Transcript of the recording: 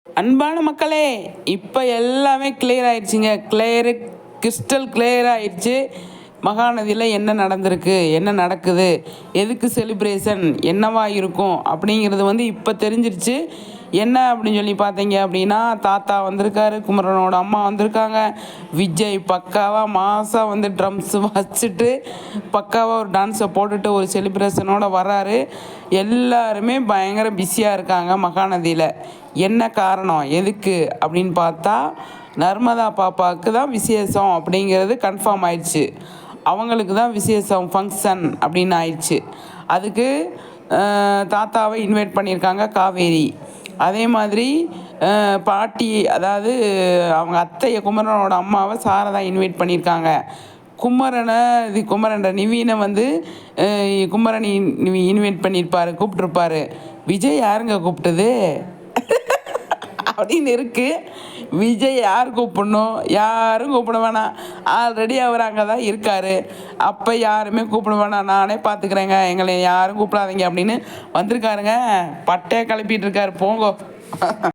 அன்பான மக்களே, இப்போ எல்லாமே கிளியர் ஆயிடுச்சுங்க. கிறிஸ்டல் கிளியர் ஆயிடுச்சு. மகாநதியில் என்ன நடந்திருக்கு, என்ன நடக்குது, எதுக்கு செலிப்ரேஷன், என்னவா இருக்கும் அப்படிங்கிறது இப்போ தெரிஞ்சிருச்சு. என்ன அப்படின்னு சொல்லி பார்த்தீங்க அப்படின்னா, தாத்தா வந்திருக்காரு, குமரனோட அம்மா வந்திருக்காங்க, விஜய் பக்காவாக மாதம் ட்ரம்ஸ் வச்சுட்டு பக்காவாக ஒரு டான்ஸை போட்டுட்டு ஒரு செலிப்ரேஷனோட வராரு. எல்லாருமே பயங்கர பிஸியாக இருக்காங்க மகாநதியில். என்ன காரணம், எதுக்கு அப்படின்னு பார்த்தா, நர்மதா பாப்பாவுக்கு தான் விசேஷம் அப்படிங்கிறது கன்ஃபார்ம் ஆயிடுச்சு. அவங்களுக்கு தான் விசேஷம், ஃபங்க்ஷன் அப்படின்னு ஆயிடுச்சு. அதுக்கு தாத்தாவை இன்வைட் பண்ணியிருக்காங்க காவேரி. அதே மாதிரி பாட்டி, அதாவது அவங்க அத்தையை குமரனோட அம்மாவை சாரதா இன்வைட் பண்ணியிருக்காங்க. குமரன் நிவீனை குமரன் இன்வைட் பண்ணியிருப்பார், கூப்பிட்ருப்பாரு. விஜய் யாருங்க கூப்பிட்டது அப்படின்னு இருக்கு. விஜய் யார் கூப்பிடணும், யாரும் கூப்பிட வேணாம். ஆல்ரெடி அவர் அங்கே தான் இருக்கார். அப்போ யாருமே கூப்பிட வேணாம், நானே பார்த்துக்கிறேங்க, எங்களை யாரும் கூப்பிடாதீங்க அப்படின்னு வந்திருக்காருங்க. பட்டையை கிளப்பிட்டு இருக்காரு. போங்க.